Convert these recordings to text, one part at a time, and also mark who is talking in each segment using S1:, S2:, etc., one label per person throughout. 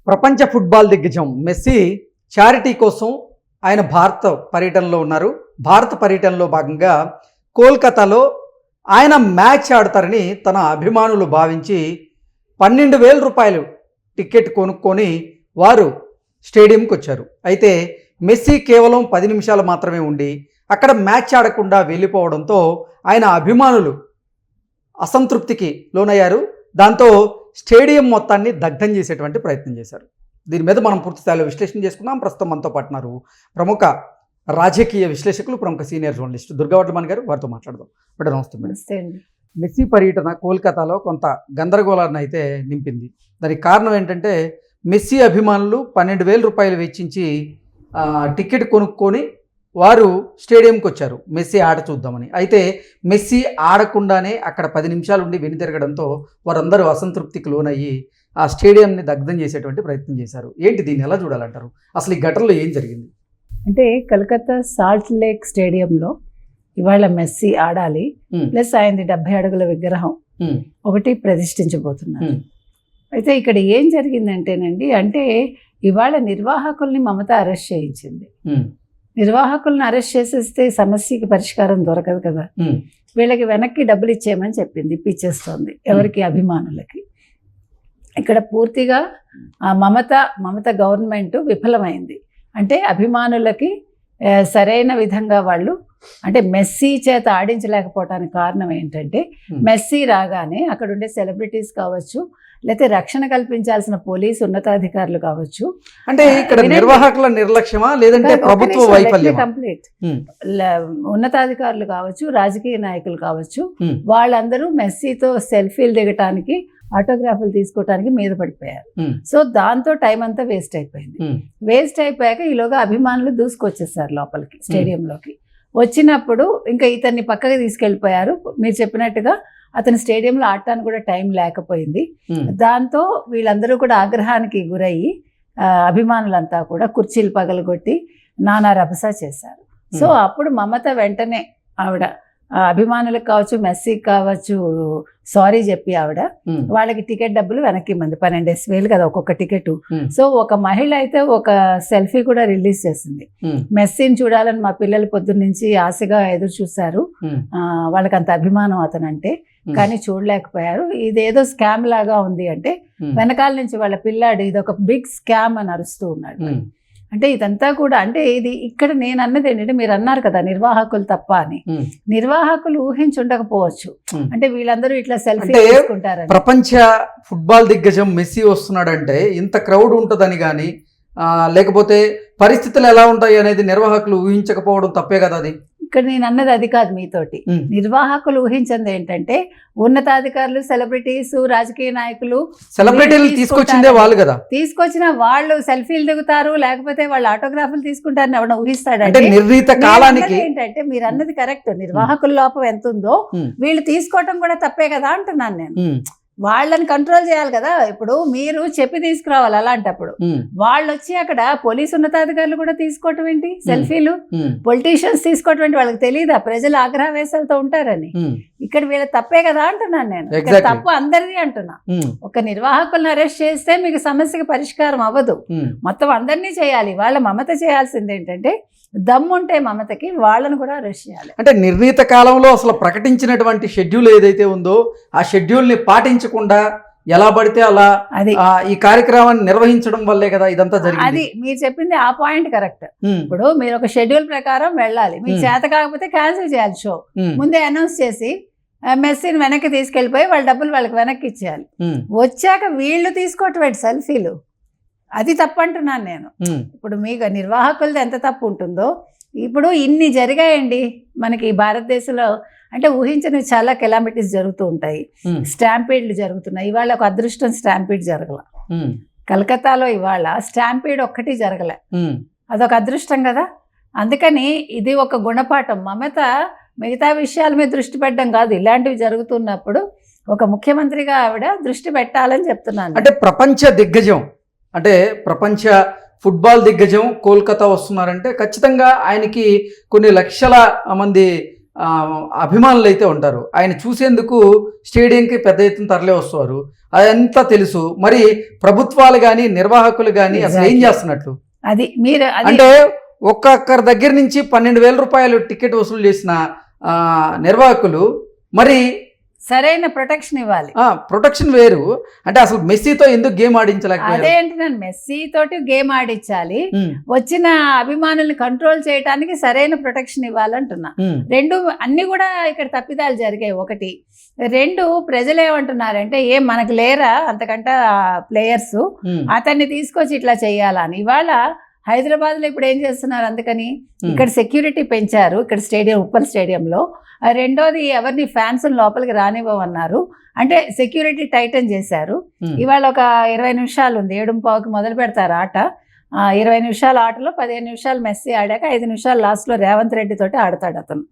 S1: ప్రపంచ ఫుట్బాల్ దిగ్గజం messy charity కోసం ఆయన భారత పర్యటనలో ఉన్నారు. భారత పర్యటనలో భాగంగా కోల్కతాలో ఆయన మ్యాచ్ ఆడతారని తన అభిమానులు భావించి 12,000 రూపాయలు టికెట్ కొనుక్కొని వారు స్టేడియంకి వచ్చారు. అయితే మెస్సీ కేవలం 10 నిమిషాలు మాత్రమే ఉండి అక్కడ మ్యాచ్ ఆడకుండా వెళ్ళిపోవడంతో ఆయన అభిమానులు అసంతృప్తికి లోనయ్యారు. దాంతో స్టేడియం మొత్తాన్ని దగ్ధం చేసేటువంటి ప్రయత్నం చేశారు. దీని మీద మనం పూర్తి స్థాయిలో విశ్లేషణ చేసుకుందాం. ప్రస్తుతం మనతో పాటున్నారు ప్రముఖ రాజకీయ విశ్లేషకులు, ప్రముఖ సీనియర్ జర్నలిస్ట్ దుర్గావడ్లమాన్ గారు. వారితో మాట్లాడదాం. మేడం నమస్తే. మేడం, మెస్సీ పర్యటన కోల్కతాలో కొంత గందరగోళాన్ని అయితే నింపింది. దానికి కారణం ఏంటంటే మెస్సీ అభిమానులు 12,000 రూపాయలు వెచ్చించి టికెట్ కొనుక్కొని వారు స్టేడియంకి వచ్చారు మెస్సీ ఆట చూద్దామని. అయితే మెస్సీ ఆడకుండానే అక్కడ 10 నిమిషాలు ఉండి వెనుతిరగడంతో వారందరూ అసంతృప్తికి లోనయ్యి ఆ స్టేడియంని దగ్ధం చేసేటువంటి ప్రయత్నం చేశారు. ఏంటి, దీన్ని ఎలా చూడాలంటారు? అసలు ఈ ఘటనలో ఏం జరిగింది?
S2: అంటే కలకత్తా సాల్ట్ లేక్ స్టేడియంలో ఇవాళ మెస్సీ ఆడాలి, ప్లస్ ఆయనది 70 అడుగుల విగ్రహం ఒకటి ప్రతిష్ఠించబోతున్నారు. అయితే ఇక్కడ ఏం జరిగిందంటేనండి, అంటే ఇవాళ నిర్వాహకుల్ని మమత అరెస్ట్ చేయించింది. నిర్వాహకులను అరెస్ట్ చేసేస్తే సమస్యకి పరిష్కారం దొరకదు కదా. వీళ్ళకి వెనక్కి డబ్బులు ఇచ్చేయమని చెప్పింది, ఇప్పించేస్తోంది ఎవరికి? అభిమానులకి. ఇక్కడ పూర్తిగా మమత గవర్నమెంట్ విఫలమైంది. అంటే అభిమానులకి సరైన విధంగా వాళ్ళు అంటే మెస్సీ చేత ఆడించలేకపోవటానికి కారణం ఏంటంటే మెస్సీ రాగానే అక్కడ ఉండే సెలబ్రిటీస్ కావచ్చు, లేకపోతే రక్షణ కల్పించాల్సిన పోలీసు ఉన్నతాధికారులు కావచ్చు,
S1: అంటే ఇక్కడ నిర్వాహకుల నిర్లక్ష్యమా లేదంటే ప్రభుత్వ వైఫల్యం?
S2: కంప్లీట్ ఉన్నతాధికారులు కావచ్చు, రాజకీయ నాయకులు కావచ్చు, వాళ్ళందరూ మెస్సీతో సెల్ఫీలు దిగటానికి, ఆటోగ్రాఫ్లు తీసుకోవటానికి మీద పడిపోయారు. సో దాంతో టైం అంతా వేస్ట్ అయిపోయింది. వేస్ట్ అయిపోయాక ఈలోగా అభిమానులు దూసుకొచ్చేసారు లోపలికి, స్టేడియంలోకి. వచ్చినప్పుడు ఇంకా ఇతన్ని పక్కకి తీసుకెళ్ళిపోయారు. మీరు చెప్పినట్టుగా అతని స్టేడియంలో ఆడటానికి కూడా టైం లేకపోయింది. దాంతో వీళ్ళందరూ కూడా ఆగ్రహానికి గురయ్యి అభిమానులంతా కూడా కుర్చీలు పగలగొట్టి నానా రభస చేశారు. సో అప్పుడు మమత వెంటనే ఆవిడ అభిమానులకు కావచ్చు, మెస్సీకి కావచ్చు సారీ చెప్పి ఆవిడ వాళ్ళకి టికెట్ డబ్బులు వెనక్కి ఇమ్మంది. 12,000 కదా ఒక్కొక్క టికెట్. సో ఒక మహిళ అయితే ఒక సెల్ఫీ కూడా రిలీజ్ చేసింది. మెస్సీని చూడాలని మా పిల్లలు పొద్దున్న నుంచి ఆశగా ఎదురు చూశారు, వాళ్ళకి అంత అభిమానం అతనంటే, కానీ చూడలేకపోయారు. ఇదేదో స్కామ్ లాగా ఉంది అంటే వెనకాల నుంచి వాళ్ళ పిల్లాడు ఇదొక బిగ్ స్కామ్ అని అరుస్తూ ఉన్నాడు. అంటే ఇదంతా కూడా అంటే ఇది ఇక్కడ నేను అన్నది ఏంటంటే, మీరు అన్నారు కదా నిర్వాహకులు తప్ప అని. నిర్వాహకులు ఊహించుండకపోవచ్చు. అంటే వీళ్ళందరూ ఇట్లా సెల్ఫీ తీసుకుంటారు.
S1: ప్రపంచ ఫుట్బాల్ దిగ్గజం మెస్సీ వస్తున్నాడంటే ఇంత క్రౌడ్ ఉంటుందని కానీ లేకపోతే పరిస్థితులు ఎలా ఉంటాయి అనేది నిర్వాహకులు ఊహించకపోవడం తప్పే కదా. అది
S2: ఇక్కడ నేను అన్నది అది కాదు మీతోటి. నిర్వాహకులు ఊహించింది ఏంటంటే ఉన్నతాధికారులు, సెలబ్రిటీస్, రాజకీయ నాయకులు,
S1: సెలబ్రిటీలు తీసుకొచ్చిందే వాళ్ళు కదా.
S2: తీసుకొచ్చిన వాళ్ళు సెల్ఫీలు దిగుతారు, లేకపోతే వాళ్ళు ఆటోగ్రాఫ్లు తీసుకుంటారని ఎవరైనా
S1: ఊహిస్తాడంటే నిర్ణీత కాలానికి.
S2: ఏంటంటే మీరు అన్నది కరెక్ట్, నిర్వాహకుల లోపం ఎంత ఉందో వీళ్ళు తీసుకోవటం కూడా తప్పే కదా అంటున్నాను నేను. వాళ్ళని కంట్రోల్ చేయాలి కదా. ఇప్పుడు మీరు చెప్పి తీసుకురావాలి. అలాంటప్పుడు వాళ్ళు వచ్చి అక్కడ పోలీసు ఉన్నతాధికారులు కూడా తీసుకోవటం ఏంటి సెల్ఫీలు, పొలిటీషియన్స్ తీసుకోవటం ఏంటి? వాళ్ళకి తెలియదా ప్రజలు ఆగ్రహవేశాలతో ఉంటారని? ఇక్కడ వీళ్ళ తప్పే కదా అంటున్నాను నేను. తప్పు అందరిది అంటున్నా. ఒక నిర్వాహకులను అరెస్ట్ చేస్తే మీకు సమస్యకి పరిష్కారం అవ్వదు, మొత్తం అందరినీ చేయాలి. వాళ్ళ మమత చేయాల్సింది ఏంటంటే దమ్ముంటే మమతకి వాళ్ళను కూడా అరెస్ట్ చేయాలి.
S1: అంటే నిర్ణీత కాలంలో అసలు ప్రకటించినటువంటి షెడ్యూల్ ఏదైతే ఉందో ఆ షెడ్యూల్ ని పాటించకుండా ఎలా పడితే అలా ఈ కార్యక్రమాన్ని నిర్వహించడం వల్లే కదా ఇదంతా జరిగింది.
S2: అది మీరు చెప్పింది ఆ పాయింట్ కరెక్ట్. ఇప్పుడు మీరు ఒక షెడ్యూల్ ప్రకారం వెళ్ళాలి, మీకు చేత కాకపోతే క్యాన్సిల్ చేయాలి షో. ముందే అనౌన్స్ చేసి మెస్సీని వెనక్కి తీసుకెళ్ళిపోయి వాళ్ళ డబ్బులు వాళ్ళకి వెనక్కి ఇచ్చేయాలి. వచ్చాక వీళ్ళు తీసుకోవటం సెల్ఫీలు, అది తప్పంటున్నాను నేను. ఇప్పుడు మీకు నిర్వాహకులది ఎంత తప్పు ఉంటుందో. ఇప్పుడు ఇన్ని జరిగాయండి మనకి భారతదేశంలో. అంటే ఊహించని చాలా కెలామిటీస్ జరుగుతూ ఉంటాయి. స్టాంపీడ్లు జరుగుతున్నాయి. ఇవాళ ఒక అదృష్టం, స్టాంపీడ్ జరగల కలకత్తాలో. ఇవాళ స్టాంపీడ్ ఒక్కటి జరగలే, అదొక అదృష్టం కదా. అందుకని ఇది ఒక గుణపాఠం. మమత మిగతా విషయాల మీద దృష్టి పెట్టడం కాదు, ఇలాంటివి జరుగుతున్నప్పుడు ఒక ముఖ్యమంత్రిగా ఆవిడ దృష్టి పెట్టాలని చెప్తున్నాను.
S1: అంటే ప్రపంచ దిగ్గజం, అంటే ప్రపంచ ఫుట్బాల్ దిగ్గజం కోల్కతా వస్తున్నారంటే ఖచ్చితంగా ఆయనకి కొన్ని లక్షల మంది అభిమానులు అయితే ఉంటారు. ఆయన చూసేందుకు స్టేడియంకి పెద్ద ఎత్తున తరలి వస్తారు. అదంతా తెలుసు. మరి ప్రభుత్వాలు కానీ నిర్వాహకులు కానీ అసలు ఏం చేస్తున్నట్లు?
S2: అది మీరు
S1: అంటే ఒక్కొక్కరి దగ్గర నుంచి 12,000 రూపాయలు టికెట్ వసూలు చేసిన నిర్వాహకులు మరి
S2: సరైన ప్రొటెక్షన్ ఇవ్వాలి.
S1: ప్రొటెక్షన్ వేరు. అంటే అసలు మెస్సీతో ఎందుకు గేమ్ ఆడించలేకపోయారు?
S2: అదేంటి, నేను మెస్సీ తోటి గేమ్ ఆడించాలి, వచ్చిన అభిమానుల్ని కంట్రోల్ చేయడానికి సరైన ప్రొటెక్షన్ ఇవ్వాలంటున్నా. రెండు అన్ని కూడా ఇక్కడ తప్పిదాలు జరిగాయి. ఒకటి, రెండు, ప్రజలు ఏమంటున్నారంటే ఏం మనకు లేరా అంతకంటే ప్లేయర్స్, అతన్ని తీసుకొచ్చి ఇట్లా చేయాలని. ఇవాళ హైదరాబాద్లో ఇప్పుడు ఏం చేస్తున్నారు, అందుకని ఇక్కడ సెక్యూరిటీ పెంచారు, ఇక్కడ స్టేడియం, ఉప్పల్ స్టేడియంలో. రెండోది, ఎవరిని ఫ్యాన్స్ లోపలికి రానివ్వమన్నారు, అంటే సెక్యూరిటీ టైటన్ చేశారు. ఇవాళ ఒక 20 నిమిషాలు ఉంది, 7:15కి మొదలు పెడతారు ఆట. 20 నిమిషాల ఆటలో 15 నిమిషాలు మెస్సీ ఆడాక 5 నిమిషాలు లాస్ట్లో రేవంత్ రెడ్డి తోటి ఆడతాడు అతను,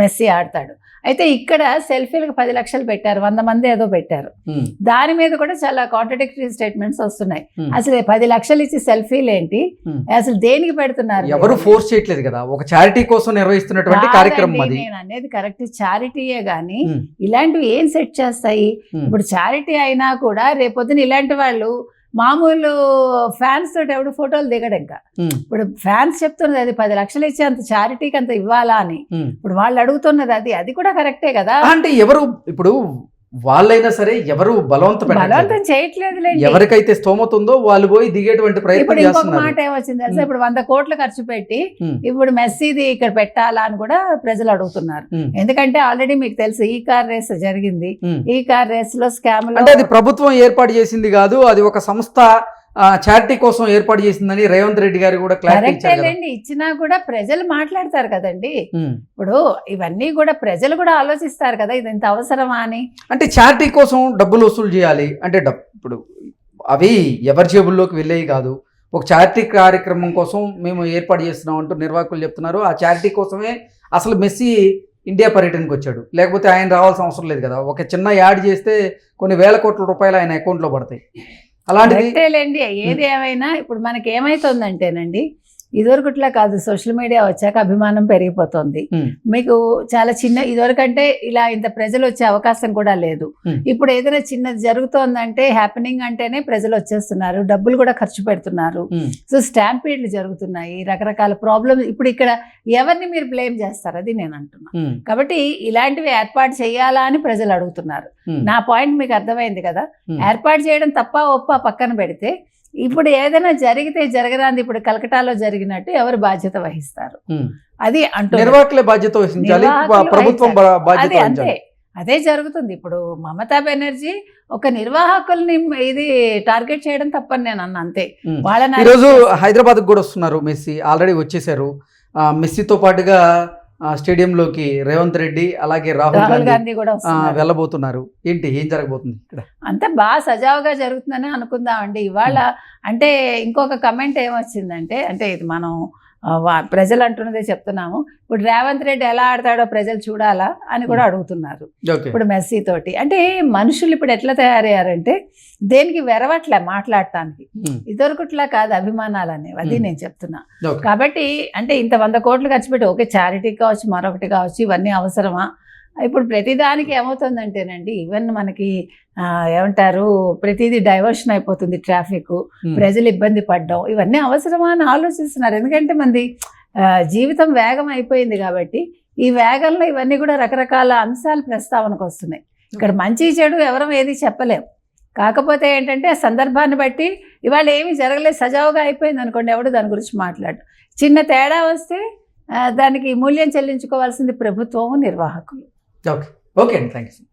S2: మెస్సీ ఆడతాడు. అయితే ఇక్కడ సెల్ఫీలకు 10 లక్షలు పెట్టారు, 100 మంది ఏదో పెట్టారు. దాని మీద కూడా చాలా కాంట్రడిక్టరీ స్టేట్మెంట్స్ వస్తున్నాయి. అసలు 10 లక్షలు ఇచ్చి సెల్ఫీలు ఏంటి, అసలు దేనికి పెడుతున్నారు?
S1: ఎవరు ఫోర్స్ చేయట్లేదు కదా, ఒక చారిటీ కోసం నిర్వహిస్తున్నటువంటి కార్యక్రమం అది.
S2: నేను అనేది కరెక్ట్, చారిటీయే గానీ ఇలాంటివి ఏం సెట్ చేస్తాయి? ఇప్పుడు చారిటీ అయినా కూడా రేపొద్దున ఇలాంటి వాళ్ళు మామూలు ఫ్యాన్స్ తోటి ఎవడు ఫోటోలు దిగడు. ఇంకా ఇప్పుడు ఫ్యాన్స్ చెప్తున్నది అది 10 లక్షలు ఇచ్చి అంత చారిటీకి అంత ఇవ్వాలా అని. ఇప్పుడు వాళ్ళు అడుగుతున్నది అది కూడా కరెక్టే కదా.
S1: అంటే ఎవరు ఇప్పుడు వాళ్ళైనా సరే ఎవరు బలవంతం
S2: చేయట్లేదు.
S1: ఎవరికైతే స్తోమత ఉందో వాళ్ళు పోయి దిగేటువంటి ప్రయత్నం చేస్తున్నారు.
S2: మాట ఏమొచ్చింది తెలుసా, ఇప్పుడు 100 కోట్లు ఖర్చు పెట్టి ఇప్పుడు మెస్సీది ఇక్కడ పెట్టాలా అని కూడా ప్రజలు అడుగుతున్నారు. ఎందుకంటే ఆల్రెడీ మీకు తెలుసు ఈ కార్ రేస్ జరిగింది. ఈ కార్ రేస్ లో స్కామ్,
S1: అంటే అది ప్రభుత్వం ఏర్పాటు చేసింది కాదు, అది ఒక సంస్థ చారిటీ కోసం ఏర్పాటు చేసిందని రేవంత్ రెడ్డి గారు కూడా క్లారిటీ
S2: ఇచ్చినా కూడా ప్రజలు మాట్లాడతారు కదండి. ఇప్పుడు ఇవన్నీ కూడా ప్రజలు కూడా ఆలోచిస్తారు కదా, ఇది ఇంత అవసరమా అని.
S1: అంటే చారిటీ కోసం డబ్బులు వసూలు చేయాలి అంటే ఇప్పుడు అవి ఎవరి జేబుల్లోకి వెళ్ళేవి కాదు. ఒక చారిటీ కార్యక్రమం కోసం మేము ఏర్పాటు చేస్తున్నాం అంటూ నిర్వాహకులు చెప్తున్నారు. ఆ చారిటీ కోసమే అసలు మెస్సీ ఇండియా పర్యటనకు వచ్చాడు, లేకపోతే ఆయన రావాల్సిన అవసరం లేదు కదా. ఒక చిన్న యాడ్ చేస్తే కొన్ని వేల కోట్ల రూపాయలు ఆయన అకౌంట్లో పడతాయి.
S2: అలాంటిదేలేండి. ఏది ఏమైనా ఇప్పుడు మనకి ఏమైతుందంటేనండి, ఇదివరకుట్లా కాదు, సోషల్ మీడియా వచ్చాక అభిమానం పెరిగిపోతుంది. మీకు చాలా చిన్న, ఇదివరకంటే ఇలా ఇంత ప్రజలు వచ్చే అవకాశం కూడా లేదు. ఇప్పుడు ఏదైనా చిన్నది జరుగుతోందంటే, హ్యాపెనింగ్ అంటేనే ప్రజలు వచ్చేస్తున్నారు, డబ్బులు కూడా ఖర్చు పెడుతున్నారు. సో స్టాంపీడ్లు జరుగుతున్నాయి, రకరకాల ప్రాబ్లమ్స్. ఇప్పుడు ఇక్కడ ఎవరిని మీరు బ్లేమ్ చేస్తారు, అది నేను అంటున్నా. కాబట్టి ఇలాంటివి ఏర్పాటు చేయాలా అని ప్రజలు అడుగుతున్నారు. నా పాయింట్ మీకు అర్థమైంది కదా. ఏర్పాటు చేయడం తప్ప ఒప్ప పక్కన పెడితే, ఇప్పుడు ఏదైనా జరిగితే జరగరాంది, ఇప్పుడు కలకటాలో జరిగినట్టు ఎవరు బాధ్యత వహిస్తారు? అది అంటూ
S1: నిర్వాహకులే బాధ్యత వహించాలి, ప్రభుత్వం బాధ్యత
S2: అంతే. అదే జరుగుతుంది. ఇప్పుడు మమతా బెనర్జీ ఒక నిర్వాహకుల్ని ఇది టార్గెట్ చేయడం తప్పని నేను అన్న, అంతే. వాళ్ళని
S1: ఈరోజు హైదరాబాద్ కూడా వస్తున్నారు మెస్సీ, ఆల్రెడీ వచ్చేసారు. మెస్సీతో పాటుగా స్టేడియంలోకి రేవంత్ రెడ్డి అలాగే రాహుల్ గాంధీ కూడా వెళ్ళబోతున్నారు. ఏంటి, ఏం జరగబోతుంది ఇక్కడ?
S2: అంతా బాగా సజావుగా జరుగుతుందని అనుకుందామండి. ఇవాళ అంటే ఇంకొక కమెంట్ ఏమొచ్చిందంటే, అంటే ఇది మనం ప్రజలు అంటున్నదే చెప్తున్నాము. ఇప్పుడు రేవంత్ రెడ్డి ఎలా ఆడతాడో ప్రజలు చూడాలా అని కూడా అడుగుతున్నారు. ఇప్పుడు మెస్సీ తోటి అంటే మనుషులు ఇప్పుడు ఎట్లా తయారయ్యారంటే దేనికి వెరవట్లే మాట్లాడటానికి. ఇదివరకుట్లా కాదు అభిమానాలు అనేవి, అది నేను చెప్తున్నా. కాబట్టి అంటే ఇంత 100 కోట్లు ఖర్చు పెట్టి, ఓకే చారిటీ కావచ్చు, మరొకటి కావచ్చు, ఇవన్నీ అవసరమా? ఇప్పుడు ప్రతిదానికి ఏమవుతుందంటేనండి, ఈవెన్ మనకి ఏమంటారు, ప్రతిదీ డైవర్షన్ అయిపోతుంది, ట్రాఫిక్, ప్రజలు ఇబ్బంది పడ్డం, ఇవన్నీ అవసరమా అని ఆలోచిస్తున్నారు. ఎందుకంటే మంది జీవితం వేగం అయిపోయింది కాబట్టి ఈ వేగంలో ఇవన్నీ కూడా రకరకాల అంశాలు ప్రస్తావనకు వస్తున్నాయి. ఇక్కడ మంచి చెడు ఎవరం ఏది చెప్పలేం. కాకపోతే ఏంటంటే సందర్భాన్ని బట్టి ఇవాళ ఏమీ జరగలేదు, సజావుగా అయిపోయింది అనుకోండి, ఎవడు దాని గురించి మాట్లాడు. చిన్న తేడా వస్తే దానికి మూల్యం చెల్లించుకోవాల్సింది ప్రభుత్వము, నిర్వాహకులు.
S1: ఓకే అండి, థ్యాంక్ యూ.